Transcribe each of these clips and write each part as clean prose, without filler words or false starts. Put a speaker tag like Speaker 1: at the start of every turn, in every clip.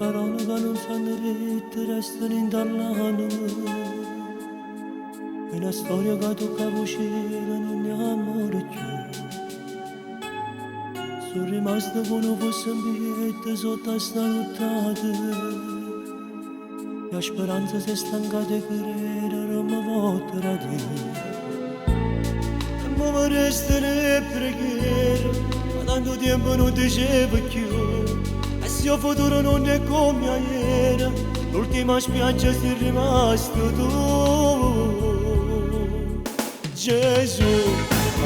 Speaker 1: parole che non sanno rette restano in tallano. È una storia che tocca cielo, non ne amore più. Sono rimasto come fosse un biglietto sotto a sta nottata. La speranza si è stancata di credere, non mi voterà Dio. E mi resta le preghiere, ma tanto tempo non dicevo più. E se il futuro non è come ieri, l'ultima spiaggia sei rimasto tu. Gesù,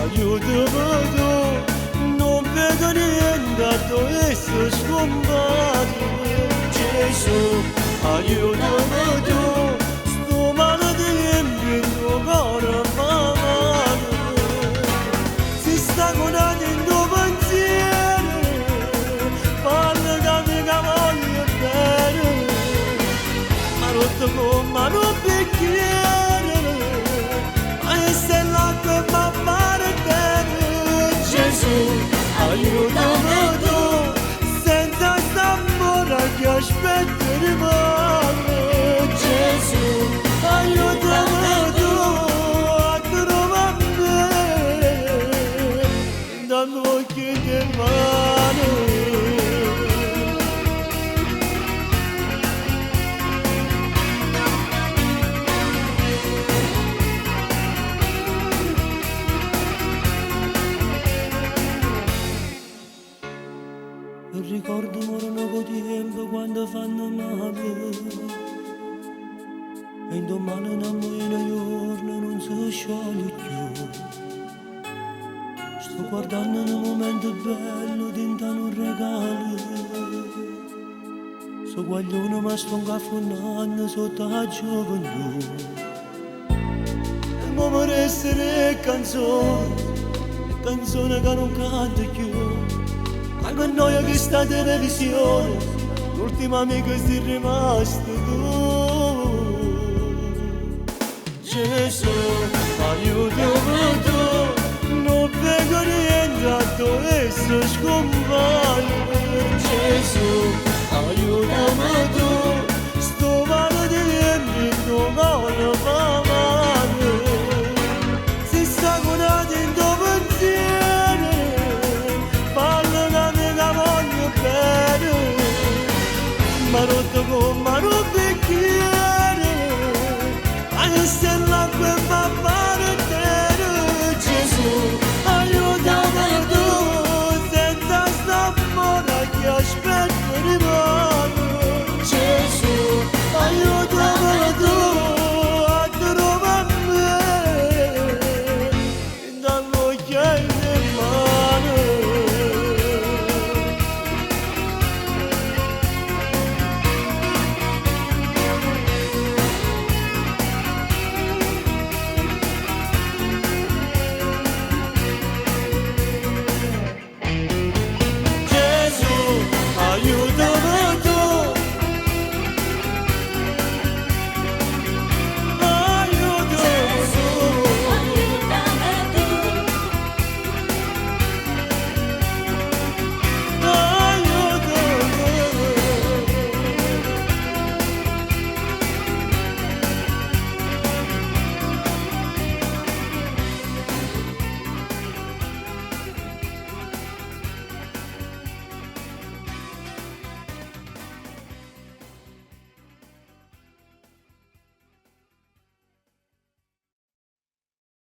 Speaker 1: aiutami tu. Non vedo niente adesso scompato. Gesù, aiutami tu. Sto male tempo in tuo cuore m'amano. Si sta conando pensiero, parla che mi voglio bene. Ma rotto come un bicchiere, ma se l'acqua mi pare bene. Gesù, aiutami tu, senza st'amore che aspetto rimane. Gesù, aiutami tu a trovare me, dando occhi di mano. Ricordo morano con tempo quando fanno male. E in domani una moina giorno non si scioglie più. Sto guardando un momento bello dentro un regalo. So guaglione ma sto incaffonnando sotto la gioventù. E mo mi resta le canzoni che non canto più. Ma che noia che sta televisione, l'ultima amica sei rimasto tu. Gesù, aiutami tu, non vedo niente adesso scompaio. Gesù, aiutami tu, sto male di tempo in tuo cuore m'amano. Si sta curando in tuo pensiero, voglio bene, ma rotto come un bicchiere, ma che se